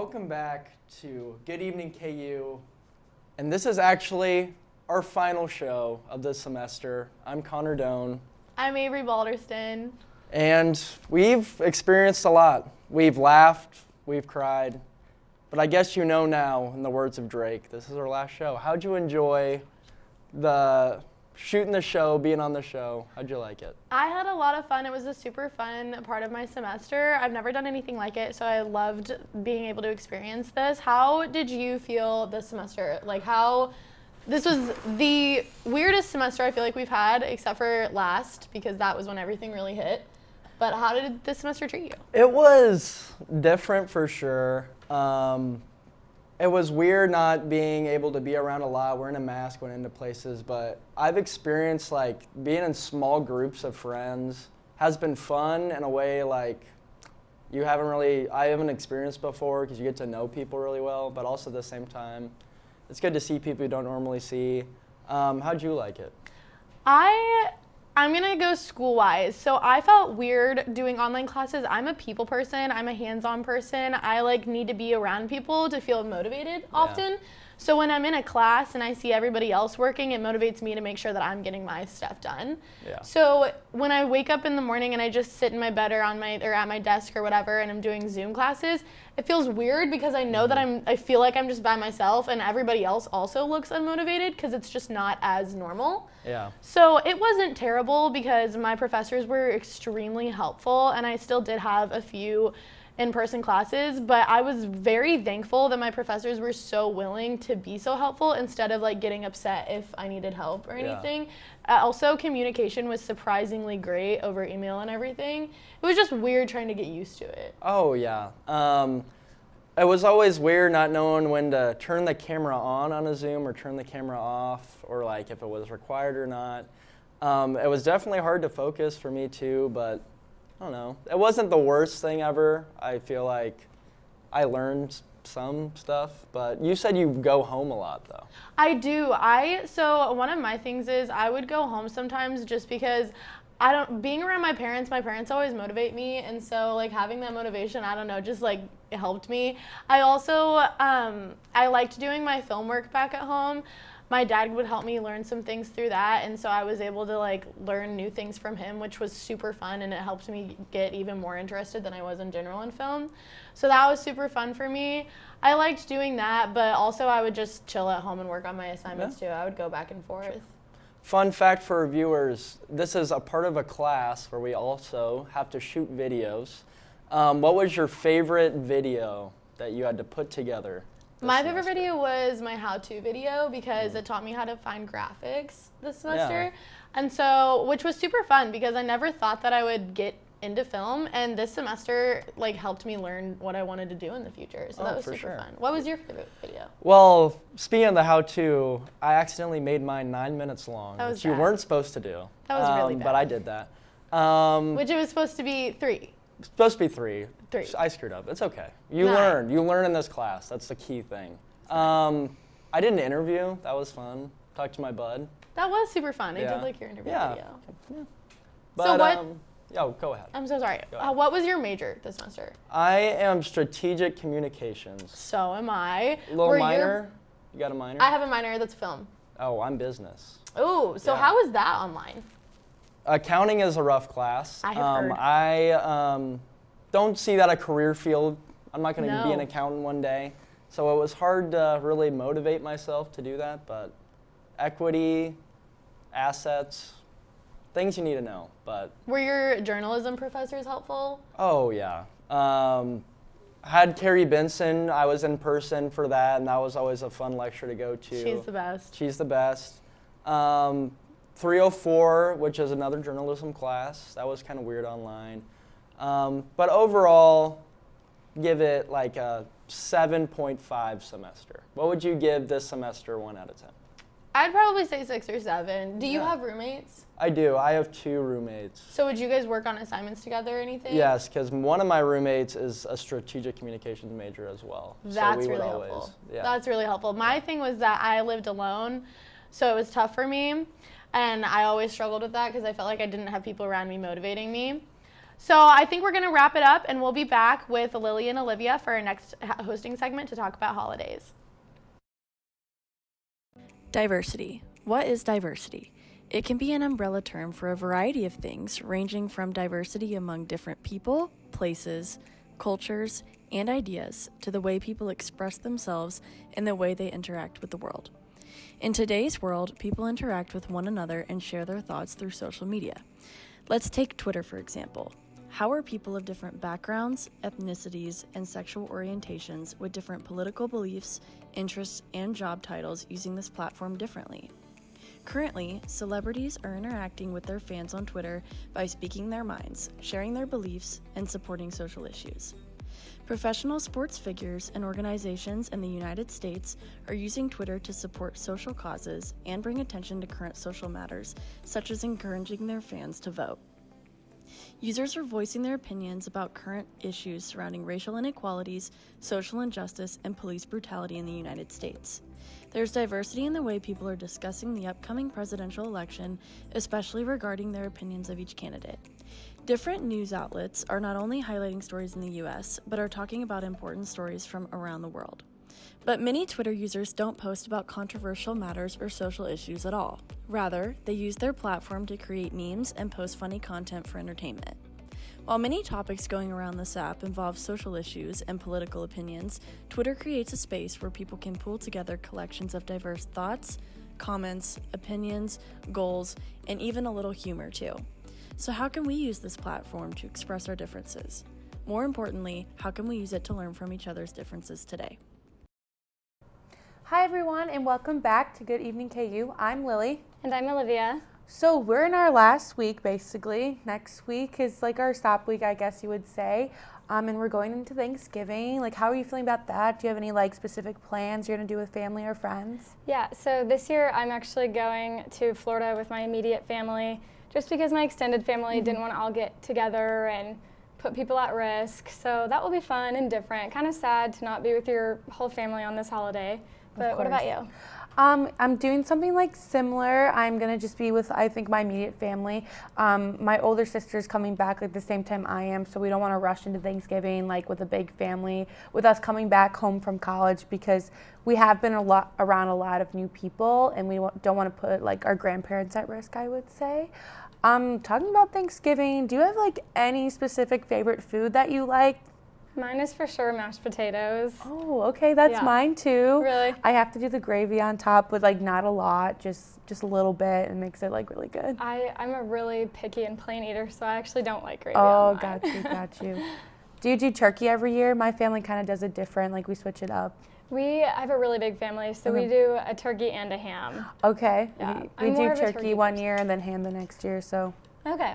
welcome back to Good Evening KU. And this is actually our final show of this semester. I'm Connor Doan. I'm Avery Balderston. And we've experienced a lot. We've laughed, we've cried. But I guess you know now, in the words of Drake, this is our last show. How'd you enjoy shooting the show, being on the show? How'd you like it? I had a lot of fun. It was a super fun part of my semester. I've never done anything like it, so I loved being able to experience this. How did you feel this semester? This was the weirdest semester I feel like we've had, except for last, because that was when everything really hit. But how did this semester treat you? It was different for sure. It was weird not being able to be around a lot, wearing a mask, going into places, but I've experienced being in small groups of friends has been fun in a way I haven't experienced before because you get to know people really well, but also at the same time, it's good to see people you don't normally see. How'd you like it? I'm gonna go school-wise. So I felt weird doing online classes. I'm a people person. I'm a hands-on person. I need to be around people to feel motivated often. Yeah. So when I'm in a class and I see everybody else working, it motivates me to make sure that I'm getting my stuff done. Yeah. So when I wake up in the morning and I just sit in my bed or at my desk or whatever and I'm doing Zoom classes, it feels weird because I know that I feel like I'm just by myself and everybody else also looks unmotivated because it's just not as normal. Yeah. So it wasn't terrible because my professors were extremely helpful and I still did have a few in-person classes, but I was very thankful that my professors were so willing to be so helpful instead of getting upset if I needed help or anything. Also, communication was surprisingly great over email and everything. It was just weird trying to get used to it. Oh yeah. It was always weird not knowing when to turn the camera on a Zoom or turn the camera off, or if it was required or not. It was definitely hard to focus for me too, but I don't know. It wasn't the worst thing ever. I feel like I learned some stuff, but you said you go home a lot though. I do. So one of my things is I would go home sometimes just because being around my parents always motivate me, and so having that motivation, I don't know, just it helped me. I also I liked doing my film work back at home. My dad would help me learn some things through that, and so I was able to learn new things from him, which was super fun, and it helped me get even more interested than I was in general in film. So that was super fun for me. I liked doing that, but also I would just chill at home and work on my assignments too. I would go back and forth. Fun fact for viewers, this is a part of a class where we also have to shoot videos. What was your favorite video that you had to put together? My favorite video was my how-to video because it taught me how to find graphics this semester. Yeah. And so, which was super fun because I never thought that I would get into film, and this semester helped me learn what I wanted to do in the future. So that was super fun. What was your favorite video? Well, speaking of the how-to, I accidentally made mine 9 minutes long, which you weren't supposed to do. That was really bad. But I did that. Which it was supposed to be 3. It's supposed to be 3. I screwed up. It's okay. You learn. You learn in this class. That's the key thing. I did an interview. That was fun. Talked to my bud. That was super fun. I did your interview video. Yeah. But, so what? Go ahead. I'm so sorry. What was your major this semester? I am strategic communications. So am I. Little minor? You got a minor? I have a minor that's film. Oh, I'm business. Oh, so how was that online? Accounting is a rough class. I have heard. I don't see that a career field. I'm not going to be an accountant one day. So it was hard to really motivate myself to do that, but equity, assets, things you need to know. But were your journalism professors helpful? Oh, yeah. Had Carrie Benson. I was in person for that, and that was always a fun lecture to go to. She's the best. She's the best. 304, which is another journalism class. That was kind of weird online. But overall, give it a 7.5 semester. What would you give this semester 1 out of 10? I'd probably say 6 or 7. Do you have roommates? I do. I have 2 roommates. So would you guys work on assignments together or anything? Yes, because one of my roommates is a strategic communications major as well. That's really helpful. That's really helpful. My thing was that I lived alone, so it was tough for me. And I always struggled with that because I felt like I didn't have people around me motivating me. So I think we're going to wrap it up, and we'll be back with Lily and Olivia for our next hosting segment to talk about holidays. Diversity. What is diversity? It can be an umbrella term for a variety of things, ranging from diversity among different people, places, cultures, and ideas, to the way people express themselves and the way they interact with the world. In today's world, people interact with one another and share their thoughts through social media. Let's take Twitter, for example. How are people of different backgrounds, ethnicities, and sexual orientations with different political beliefs, interests, and job titles using this platform differently? Currently, celebrities are interacting with their fans on Twitter by speaking their minds, sharing their beliefs, and supporting social issues. Professional sports figures and organizations in the United States are using Twitter to support social causes and bring attention to current social matters, such as encouraging their fans to vote. Users are voicing their opinions about current issues surrounding racial inequalities, social injustice, and police brutality in the United States. There's diversity in the way people are discussing the upcoming presidential election, especially regarding their opinions of each candidate. Different news outlets are not only highlighting stories in the US, but are talking about important stories from around the world. But many Twitter users don't post about controversial matters or social issues at all. Rather, they use their platform to create memes and post funny content for entertainment. While many topics going around this app involve social issues and political opinions, Twitter creates a space where people can pull together collections of diverse thoughts, comments, opinions, goals, and even a little humor too. So how can we use this platform to express our differences? More importantly, how can we use it to learn from each other's differences today? Hi everyone, and welcome back to Good Evening KU. I'm Lily. And I'm Olivia. So we're in our last week basically. Next week is like our stop week, I guess you would say. And we're going into Thanksgiving. Like, how are you feeling about that? Do you have any like specific plans you're gonna do with family or friends? Yeah, so this year I'm actually going to Florida with my immediate family just because my extended family didn't want to all get together and put people at risk. So that will be fun and different. Kind of sad to not be with your whole family on this holiday. But what about you? I'm doing something like similar. I'm gonna just be with, I think, my immediate family. My older sister's coming back at the same time I am, so we don't want to rush into Thanksgiving like with a big family. With us coming back home from college, because we have been around a lot of new people, and we don't want to put like our grandparents at risk, I would say. Talking about Thanksgiving, do you have like any specific favorite food that you like? Mine is for sure mashed potatoes. Oh, okay, that's mine too. Really? I have to do the gravy on top with like not a lot, just a little bit, and makes it like really good. I'm a really picky and plain eater, so I actually don't like gravy Oh, on mine. got you. Do you do turkey every year? My family kind of does it different, like we switch it up. We have a really big family, so we do a turkey and a ham. Okay, Yeah, we I'm more do of a turkey one year and then ham the next year, so. Okay.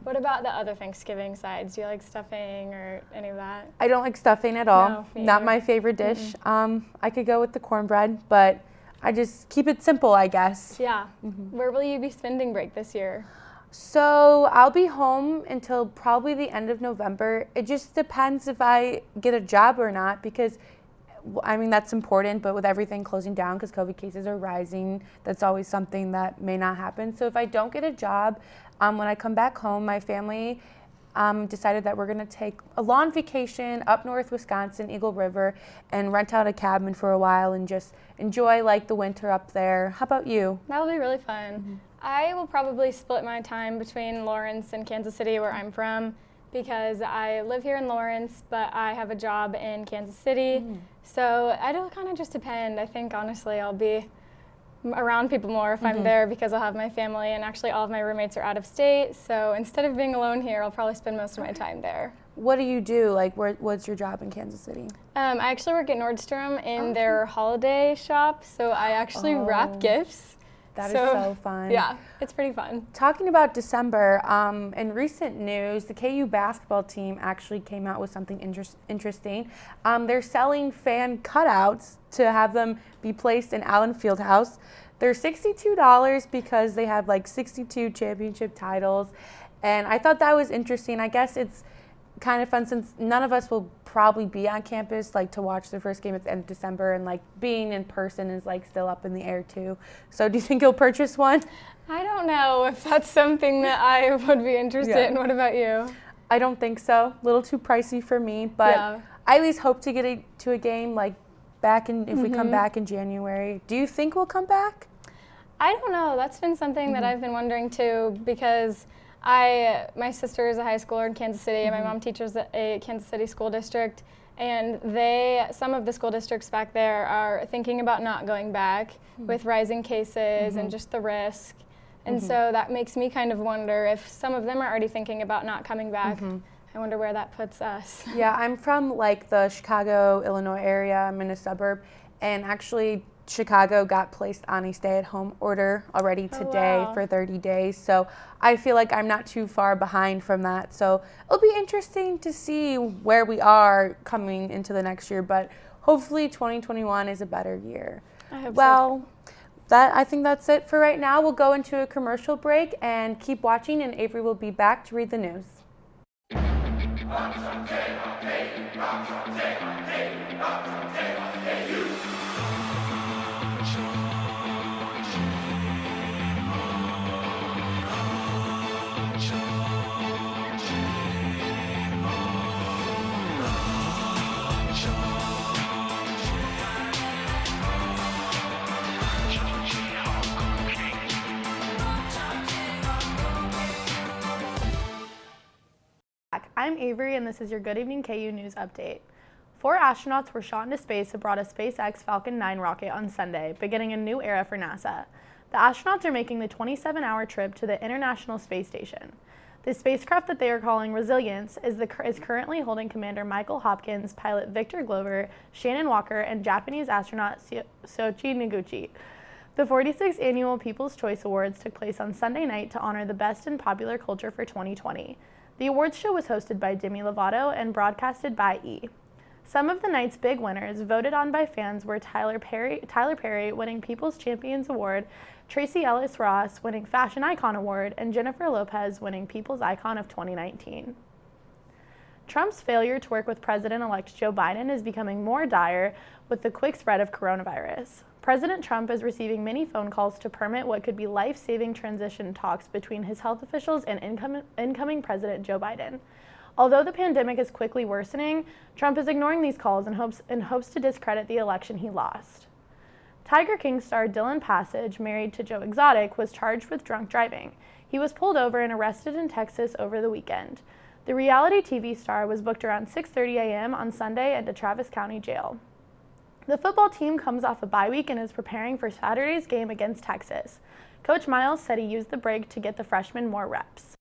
What about the other Thanksgiving sides? Do you like stuffing or any of that? I don't like stuffing at all. No, me Not either. my favorite dish. I could go with the cornbread, but I just keep it simple, I guess. Yeah. Where will you be spending break this year? So I'll be home until probably the end of November. It just depends if I get a job or not, because I mean, that's important, but with everything closing down because COVID cases are rising, that's always something that may not happen. So if I don't get a job, when I come back home, my family decided that we're going to take a long vacation up north Wisconsin, Eagle River, and rent out a cabin for a while and just enjoy like the winter up there. How about you? That will be really fun. I will probably split my time between Lawrence and Kansas City, where I'm from, because I live here in Lawrence, but I have a job in Kansas City. So it'll kind of just depend. I think, honestly, I'll be around people more if I'm there because I'll have my family, and actually all of my roommates are out of state. So instead of being alone here, I'll probably spend most of my time there. What do you do? Like, what's your job in Kansas City? I actually work at Nordstrom in their holiday shop, so I actually wrap gifts. That is so fun. Yeah, it's pretty fun. Talking about December, in recent news, the KU basketball team actually came out with something interesting. They're selling fan cutouts to have them be placed in Allen Fieldhouse. They're $62 because they have like 62 championship titles. And I thought that was interesting. I guess it's kind of fun since none of us will probably be on campus like to watch the first game at the end of December, and like being in person is like still up in the air too. So do you think you'll purchase one? I don't know if that's something that I would be interested in. What about you? I don't think so. A little too pricey for me, but Yeah. I at least hope to get to a game like if we come back in January. Do you think we'll come back? I don't know. That's been something that I've been wondering too, because my sister is a high schooler in Kansas City, and my mom teaches at a Kansas City school district, and some of the school districts back there are thinking about not going back with rising cases and just the risk. And so that makes me kind of wonder if some of them are already thinking about not coming back. I wonder where that puts us. Yeah, I'm from like the Chicago, Illinois area. I'm in a suburb, and actually Chicago got placed on a stay-at-home order already today wow. for 30 days. So I feel like I'm not too far behind from that. So it'll be interesting to see where we are coming into the next year, but hopefully 2021 is a better year. I hope Well, I think that's it for right now. We'll go into a commercial break and keep watching, and Avery will be back to read the news. I'm Avery, and this is your Good Evening KU News Update. 4 astronauts were shot into space aboard a SpaceX Falcon 9 rocket on Sunday, beginning a new era for NASA. The astronauts are making the 27-hour trip to the International Space Station. The spacecraft that they are calling Resilience is currently holding Commander Michael Hopkins, pilot Victor Glover, Shannon Walker, and Japanese astronaut Soichi Noguchi. The 46th Annual People's Choice Awards took place on Sunday night to honor the best in popular culture for 2020. The awards show was hosted by Demi Lovato and broadcasted by E! Some of the night's big winners, voted on by fans, were Tyler Perry winning People's Champions Award, Tracy Ellis Ross winning Fashion Icon Award, and Jennifer Lopez winning People's Icon of 2019. Trump's failure to work with President-elect Joe Biden is becoming more dire with the quick spread of coronavirus. President Trump is receiving many phone calls to permit what could be life-saving transition talks between his health officials and incoming President Joe Biden. Although the pandemic is quickly worsening, Trump is ignoring these calls in hopes to discredit the election he lost. Tiger King star Dylan Passage, married to Joe Exotic, was charged with drunk driving. He was pulled over and arrested in Texas over the weekend. The reality TV star was booked around 6:30 a.m. on Sunday into Travis County Jail. The football team comes off a bye week and is preparing for Saturday's game against Texas. Coach Miles said he used the break to get the freshmen more reps.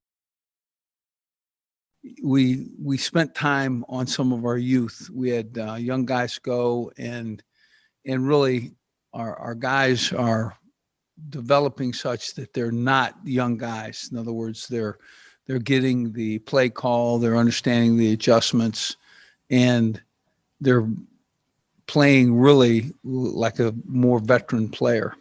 We spent time on some of our youth. We had young guys go, and really our guys are developing such that they're not young guys. In other words, they're getting the play call, they're understanding the adjustments, and they're playing really like a more veteran player.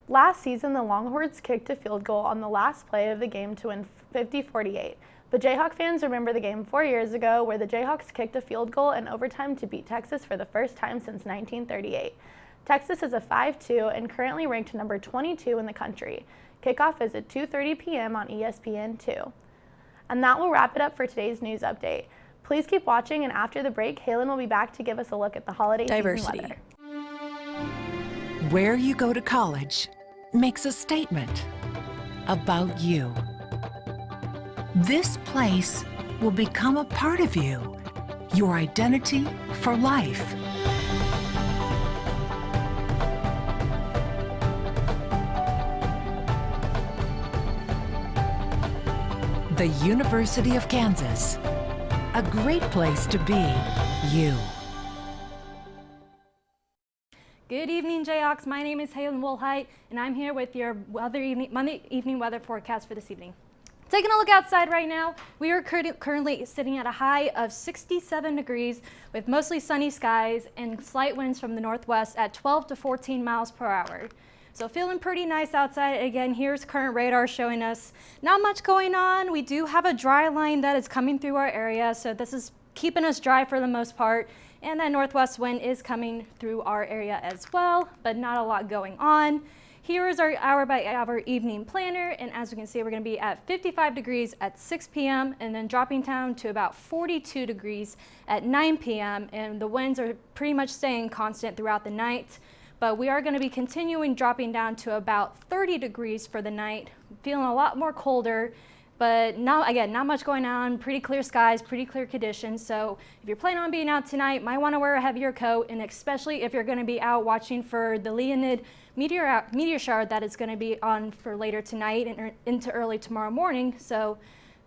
Last season, the Longhorns kicked a field goal on the last play of the game to win 50-48. But Jayhawk fans remember the game 4 years ago where the Jayhawks kicked a field goal in overtime to beat Texas for the first time since 1938. Texas is a 5-2 and currently ranked number 22 in the country. Kickoff is at 2:30 p.m. on ESPN2. And that will wrap it up for today's news update. Please keep watching, and after the break, Halen will be back to give us a look at the holiday Diversity. season weather. Where you go to college makes a statement about you. This place will become a part of you, your identity for life. The University of Kansas, a great place to be you. Good evening, Jayhawks. My name is Halen Woolheit, and I'm here with your Monday evening weather forecast for this evening. Taking a look outside right now, we are currently sitting at a high of 67 degrees with mostly sunny skies and slight winds from the northwest at 12 to 14 miles per hour. So feeling pretty nice outside. Again, here's current radar showing us not much going on. We do have a dry line that is coming through our area, so this is keeping us dry for the most part. And that northwest wind is coming through our area as well, but not a lot going on. here is our hour by hour evening planner, and as we can see, we're going to be at 55 degrees at 6 p.m. and then dropping down to about 42 degrees at 9 p.m. and the winds are pretty much staying constant throughout the night. But we are going to be continuing dropping down to about 30 degrees for the night, feeling a lot more colder. But not much going on, pretty clear skies, pretty clear conditions. So if you're planning on being out tonight, might want to wear a heavier coat, and especially if you're going to be out watching for the Leonid meteor shower that is going to be on for later tonight and into early tomorrow morning. So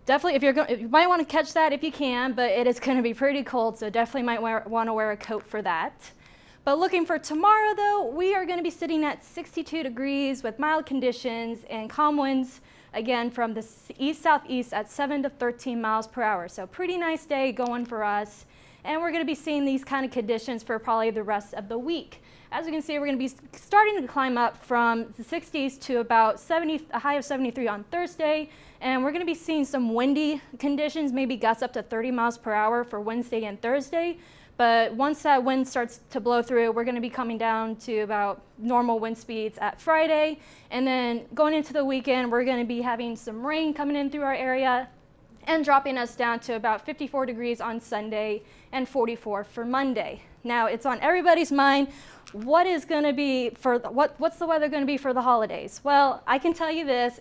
definitely, you might want to catch that if you can, but it is going to be pretty cold, so definitely might want to wear a coat for that. But looking for tomorrow, though, we are going to be sitting at 62 degrees with mild conditions and calm winds. Again, from the east-southeast at 7 to 13 miles per hour. So pretty nice day going for us. And we're going to be seeing these kind of conditions for probably the rest of the week. As you can see, we're going to be starting to climb up from the 60s to about a high of 73 on Thursday. And we're going to be seeing some windy conditions, maybe gusts up to 30 miles per hour for Wednesday and Thursday. But once that wind starts to blow through, we're going to be coming down to about normal wind speeds at Friday. And then going into the weekend, we're going to be having some rain coming in through our area and dropping us down to about 54 degrees on Sunday and 44 for Monday. Now, it's on everybody's mind, what's the weather going to be for the holidays? Well, I can tell you this,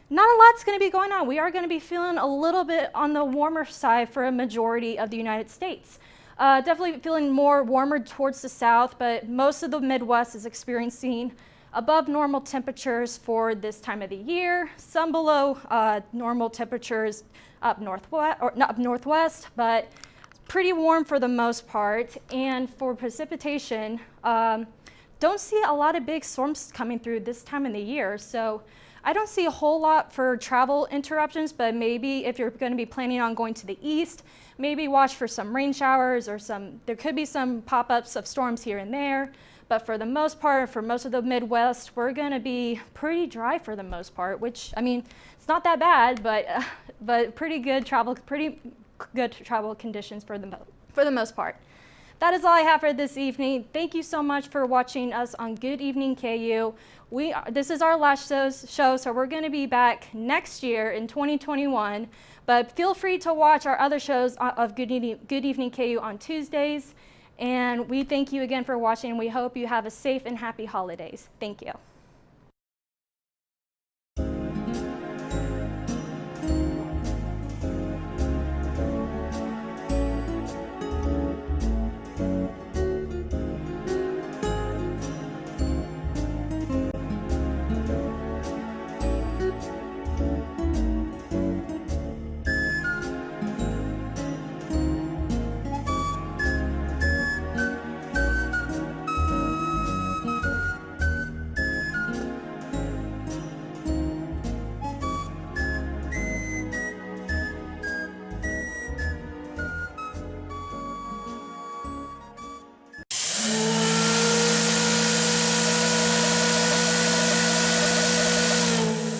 not a lot's going to be going on. We are going to be feeling a little bit on the warmer side for a majority of the United States. Definitely feeling more warmer towards the south, but most of the Midwest is experiencing above normal temperatures for this time of the year. Some below normal temperatures up northwest, but pretty warm for the most part. And for precipitation, don't see a lot of big storms coming through this time of the year. So I don't see a whole lot for travel interruptions, but maybe if you're going to be planning on going to the east, maybe watch for some rain showers or there could be some pop-ups of storms here and there. But for the most part, for most of the Midwest, we're going to be pretty dry for the most part, which, I mean, it's not that bad, but pretty good travel conditions for the most part. That is all I have for this evening. Thank you so much for watching us on Good Evening KU. This is our last show, so we're going to be back next year in 2021. But feel free to watch our other shows of Good Evening KU on Tuesdays. And we thank you again for watching, and we hope you have a safe and happy holidays. Thank you.